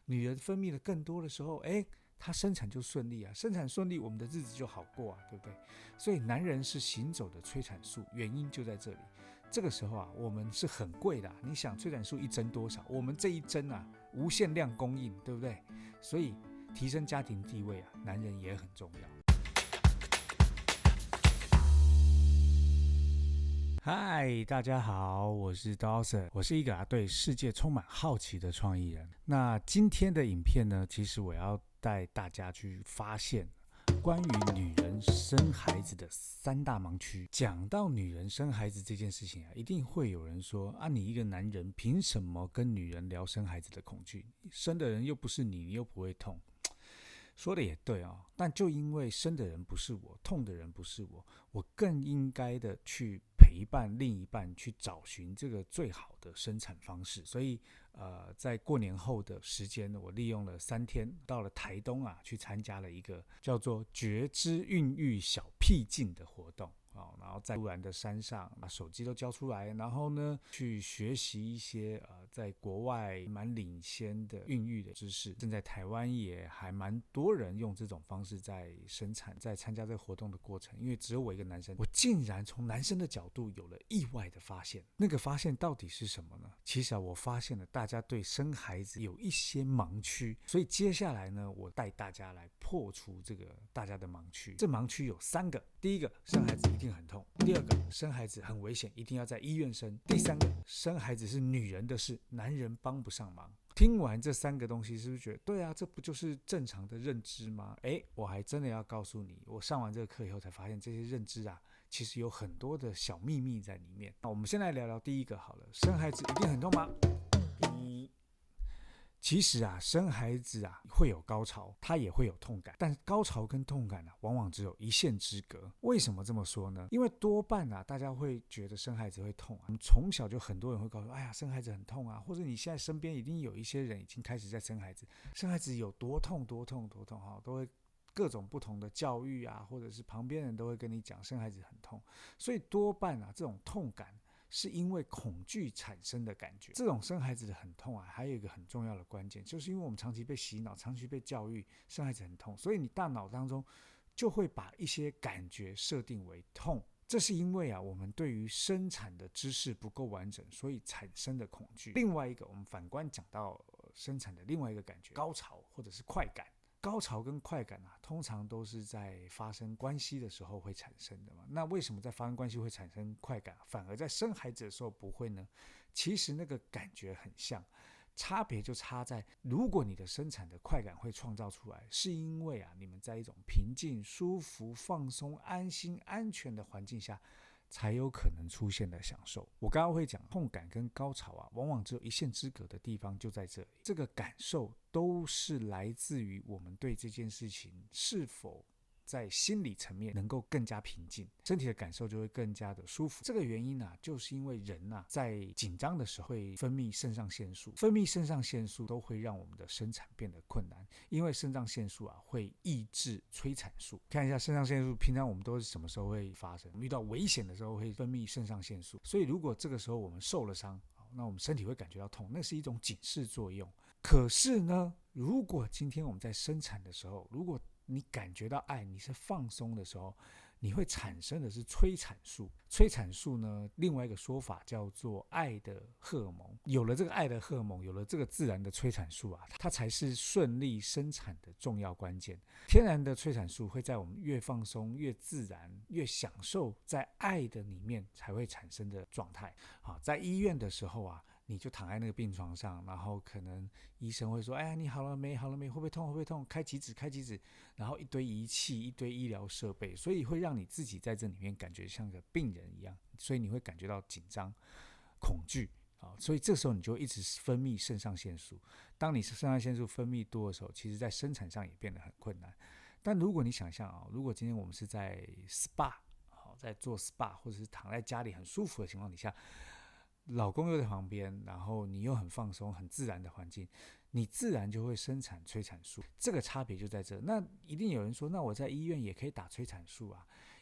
女人分泌的更多的时候，她生产就顺利啊，生产顺利，我们的日子就好过啊，对不对？所以男人是行走的催产素，原因就在这里。这个时候啊，我们是很贵的你想催产素一针多少？我们这一针啊，无限量供应，对不对？所以提升家庭地位啊，男人也很重要。嗨，大家好，我是 Dawson， 我是一个对世界充满好奇的创意人。那今天的影片呢，其实我要带大家去发现关于女人生孩子的3大盲区。讲到女人生孩子这件事情啊，一定会有人说啊，你一个男人凭什么跟女人聊生孩子的恐惧？生的人又不是你，你又不会痛。说的也对但就因为生的人不是我，痛的人不是我，我更应该的去陪伴另一半，去找寻这个最好的生产方式。所以在过年后的时间，我利用了3天到了台东去参加了一个叫做觉知孕育小僻静的活动。然后在突然的山上把手机都交出来，然后呢去学习一些在国外蛮领先的孕育的知识。正在台湾也还蛮多人用这种方式在生产，在参加这个活动的过程。因为只有我一个男生，我竟然从男生的角度有了意外的发现。那个发现到底是什么呢？其实我发现了大家对生孩子有一些盲区，所以接下来呢，我带大家来破除这个大家的盲区。这盲区有3个。第一个，生孩子一定很痛；第二个，生孩子很危险，一定要在医院生；第三个，生孩子是女人的事，男人帮不上忙。听完这3个东西，是不是觉得对啊，这不就是正常的认知吗？我还真的要告诉你，我上完这个课以后才发现，这些认知其实有很多的小秘密在里面。那我们先来聊聊第一个好了，生孩子一定很痛吗？其实生孩子会有高潮，它也会有痛感，但高潮跟痛感往往只有一线之隔。为什么这么说呢？因为多半大家会觉得生孩子会痛我们从小就很多人会告诉哎呀，生孩子很痛或者你现在身边一定有一些人已经开始在生孩子，生孩子有多痛多痛多痛都会各种不同的教育或者是旁边人都会跟你讲生孩子很痛。所以多半这种痛感是因为恐惧产生的感觉。这种生孩子的很痛还有一个很重要的关键，就是因为我们长期被洗脑，长期被教育生孩子很痛，所以你大脑当中就会把一些感觉设定为痛。这是因为我们对于生产的知识不够完整，所以产生的恐惧。另外一个，我们反观讲到生产的另外一个感觉，高潮或者是快感。高潮跟快感通常都是在发生关系的时候会产生的嘛。那为什么在发生关系会产生快感，反而在生孩子的时候不会呢？其实那个感觉很像，差别就差在，如果你的生产的快感会创造出来，是因为你们在一种平静、舒服、放松、安心、安全的环境下才有可能出现的享受。我刚刚会讲痛感跟高潮往往只有一线之隔的地方就在这里。这个感受都是来自于我们对这件事情是否在心理层面能够更加平静，身体的感受就会更加的舒服。这个原因就是因为人在紧张的时候会分泌肾上腺素，分泌肾上腺素都会让我们的生产变得困难，因为肾上腺素会抑制催产素。看一下肾上腺素平常我们都是什么时候会发生？我们遇到危险的时候会分泌肾上腺素，所以如果这个时候我们受了伤，那我们身体会感觉到痛，那是一种警示作用。可是呢，如果今天我们在生产的时候，如果你感觉到爱，你是放松的时候，你会产生的是催产素。催产素呢，另外一个说法叫做爱的荷尔蒙。有了这个爱的荷尔蒙，有了这个自然的催产素它才是顺利生产的重要关键。天然的催产素会在我们越放松、越自然、越享受在爱的里面才会产生的状态。在医院的时候你就躺在那个病床上，然后可能医生会说哎呀，你好了没好了没，会不会痛会不会痛，开几指开几指，然后一堆仪器一堆医疗设备，所以会让你自己在这里面感觉像个病人一样，所以你会感觉到紧张恐惧所以这时候你就会一直分泌肾上腺素。当你肾上腺素分泌多的时候，其实在生产上也变得很困难。但如果你想象如果今天我们是在 SPA 在做 SPA 或者是躺在家里很舒服的情况底下，老公又在旁边，然后你又很放松很自然的环境，你自然就会生产催产素。这个差别就在这。那一定有人说，那我在医院也可以打催产素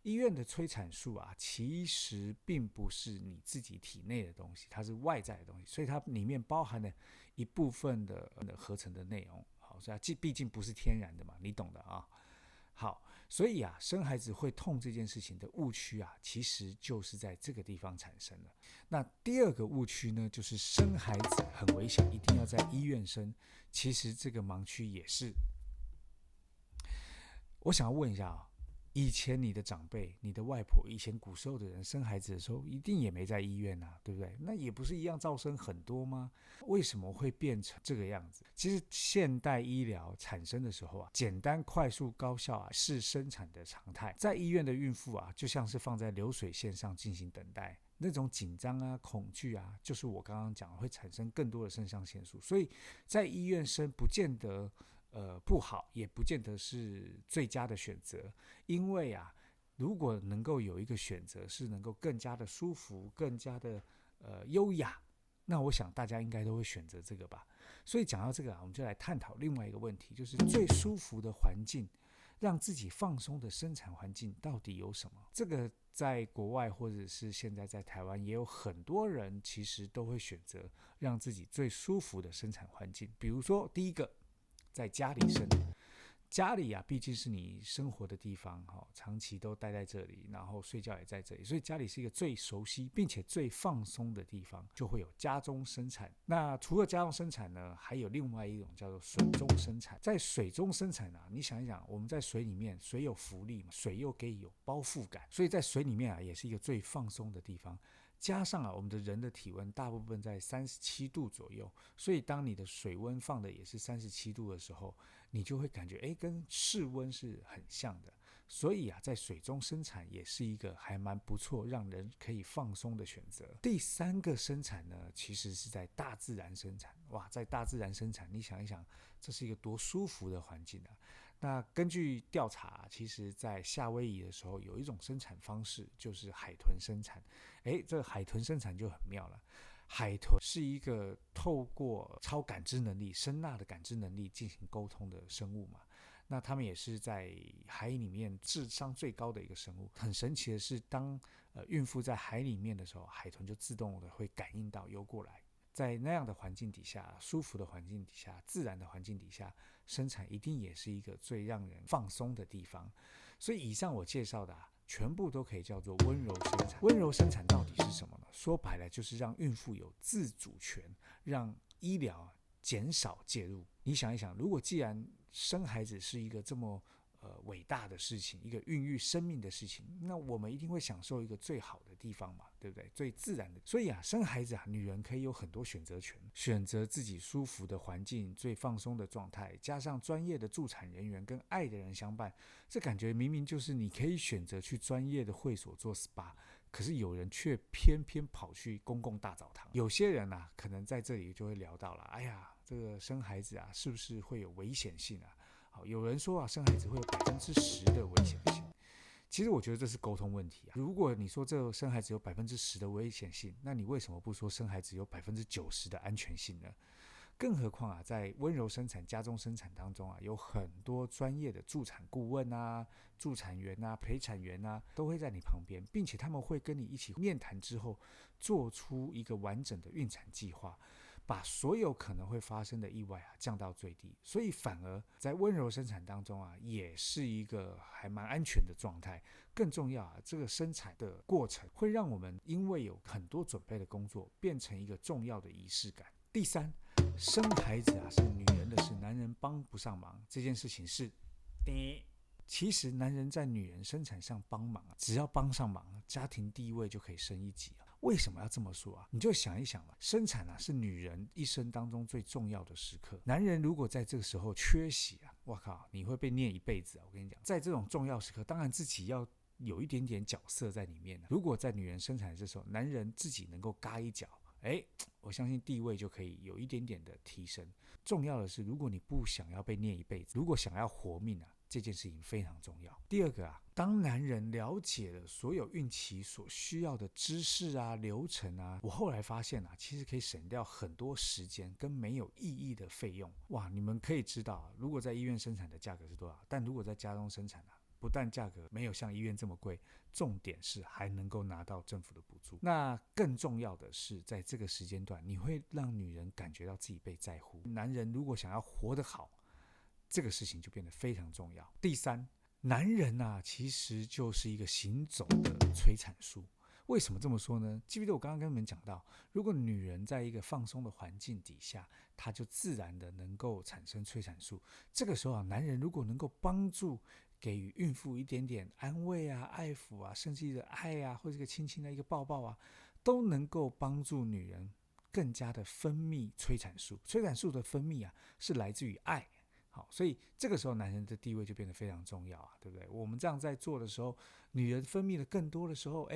医院的催产素啊，其实并不是你自己体内的东西，它是外在的东西，所以它里面包含了一部分的合成的内容。好，所以它毕竟不是天然的嘛，你懂的啊。好，所以啊，生孩子会痛这件事情的误区啊，其实就是在这个地方产生了。那第二个误区呢，就是生孩子很危险，一定要在医院生。其实这个盲区也是。我想要问一下啊，以前你的长辈、你的外婆，以前古时候的人生孩子的时候，一定也没在医院啊，对不对？那也不是一样噪声很多吗？为什么会变成这个样子？其实现代医疗产生的时候啊，简单、快速、高效啊，是生产的常态。在医院的孕妇啊，就像是放在流水线上进行等待，那种紧张啊、恐惧啊，就是我刚刚讲会产生更多的肾上腺素。所以在医院生不见得不好，也不见得是最佳的选择，因为啊，如果能够有一个选择是能够更加的舒服、更加的优雅，那我想大家应该都会选择这个吧。所以讲到这个啊，我们就来探讨另外一个问题，就是最舒服的环境，让自己放松的生产环境到底有什么？这个在国外或者是现在在台湾也有很多人其实都会选择让自己最舒服的生产环境。比如说第一个，在家里生。家里啊，毕竟是你生活的地方，长期都待在这里，然后睡觉也在这里，所以家里是一个最熟悉并且最放松的地方，就会有家中生产。那除了家中生产呢，还有另外一种叫做水中生产。在水中生产啊，你想一想，我们在水里面，水有浮力嘛，水又给有包覆感，所以在水里面啊，也是一个最放松的地方。加上啊，我们的人的体温大部分在37度左右，所以当你的水温放的也是37度的时候，你就会感觉跟室温是很像的。所以啊，在水中生产也是一个还蛮不错让人可以放松的选择。第三个生产呢，其实是在大自然生产。哇，在大自然生产，你想一想，这是一个多舒服的环境啊。那根据调查，其实在夏威夷的时候有一种生产方式，就是海豚生产。这个海豚生产就很妙了。海豚是一个透过超感知能力、声呐的感知能力进行沟通的生物嘛。那它们也是在海里面智商最高的一个生物。很神奇的是，当孕妇在海里面的时候，海豚就自动的会感应到游过来。在那样的环境底下，舒服的环境底下，自然的环境底下，生产一定也是一个最让人放松的地方。所以以上我介绍的全部都可以叫做温柔生产。温柔生产到底是什么呢？说白了就是让孕妇有自主权，让医疗减少介入。你想一想，如果既然生孩子是一个这么伟大的事情，一个孕育生命的事情，那我们一定会享受一个最好的地方嘛，对不对？最自然的。所以啊，生孩子啊，女人可以有很多选择权，选择自己舒服的环境、最放松的状态，加上专业的助产人员跟爱的人相伴，这感觉明明就是你可以选择去专业的会所做 SPA， 可是有人却偏偏跑去公共大澡堂。有些人啊，可能在这里就会聊到了，哎呀，这个生孩子啊，是不是会有危险性啊？好，有人说啊，生孩子会有10%的危险性。其实我觉得这是沟通问题啊。如果你说这生孩子有10%的危险性，那你为什么不说生孩子有90%的安全性呢？更何况啊，在温柔生产、家中生产当中啊，有很多专业的助产顾问啊、助产员啊、陪产员啊，都会在你旁边，并且他们会跟你一起面谈之后，做出一个完整的孕产计划。把所有可能会发生的意外降到最低，所以反而在温柔生产当中也是一个还蛮安全的状态。更重要这个生产的过程会让我们因为有很多准备的工作，变成一个重要的仪式感。第三，生孩子是女人的事，男人帮不上忙，这件事情是其实男人在女人生产上帮忙只要帮上忙，家庭地位就可以升一级为什么要这么说你就想一想生产是女人一生当中最重要的时刻。男人如果在这个时候缺席我靠，你会被念一辈子我跟你讲，在这种重要时刻，当然自己要有一点点角色在里面如果在女人生产的这时候，男人自己能够嘎一脚，我相信地位就可以有一点点的提升。重要的是，如果你不想要被念一辈子，如果想要活命这件事情非常重要。第二个当男人了解了所有孕期所需要的知识流程我后来发现其实可以省掉很多时间跟没有意义的费用。哇，你们可以知道如果在医院生产的价格是多少，但如果在家中生产不但价格没有像医院这么贵，重点是还能够拿到政府的补助。那更重要的是，在这个时间段，你会让女人感觉到自己被在乎。男人如果想要活得好，这个事情就变得非常重要。第三，男人啊，其实就是一个行走的催产素。为什么这么说呢？记不记得我刚刚跟你们讲到，如果女人在一个放松的环境底下，她就自然的能够产生催产素。这个时候啊，男人如果能够帮助给予孕妇一点点安慰啊、爱抚啊，甚至于的爱啊，或者一个轻轻的一个抱抱啊，都能够帮助女人更加的分泌催产素。催产素的分泌啊，是来自于爱。好，所以这个时候男人的地位就变得非常重要啊，对不对？我们这样在做的时候，女人分泌的更多的时候，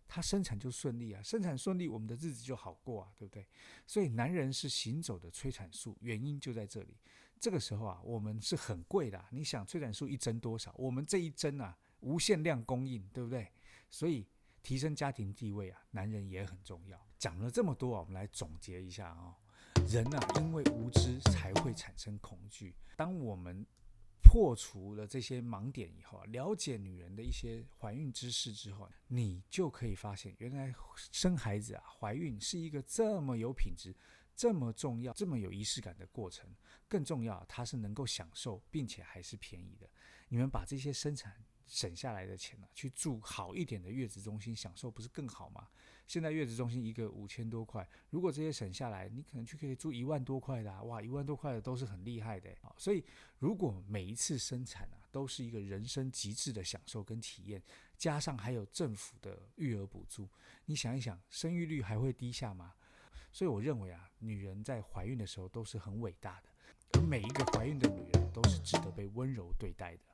她生产就顺利啊，生产顺利，我们的日子就好过啊，对不对？所以男人是行走的催产素，原因就在这里。这个时候啊，我们是很贵的啊，你想催产素一针多少？我们这一针啊，无限量供应，对不对？所以提升家庭地位啊，男人也很重要。讲了这么多啊，我们来总结一下啊。人啊，因为无知才会产生恐惧。当我们破除了这些盲点以后，了解女人的一些怀孕知识之后，你就可以发现，原来生孩子啊，怀孕是一个这么有品质、这么重要、这么有仪式感的过程。更重要，它是能够享受，并且还是便宜的。你们把这些生产省下来的钱去住好一点的月子中心享受，不是更好吗？现在月子中心一个5000多块，如果这些省下来，你可能就可以住1万多块的哇，1万多块的都是很厉害的所以如果每一次生产都是一个人生极致的享受跟体验，加上还有政府的育儿补助，你想一想，生育率还会低下吗？所以我认为女人在怀孕的时候都是很伟大的，而每一个怀孕的女人都是值得被温柔对待的。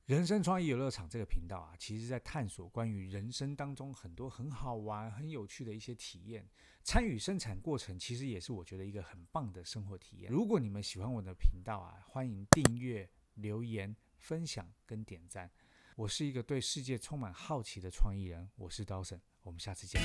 人生创意游乐场这个频道其实在探索关于人生当中很多很好玩、很有趣的一些体验。参与生产过程其实也是我觉得一个很棒的生活体验。如果你们喜欢我的频道欢迎订阅、留言、分享跟点赞。我是一个对世界充满好奇的创意人，我是Dawson，我们下次见。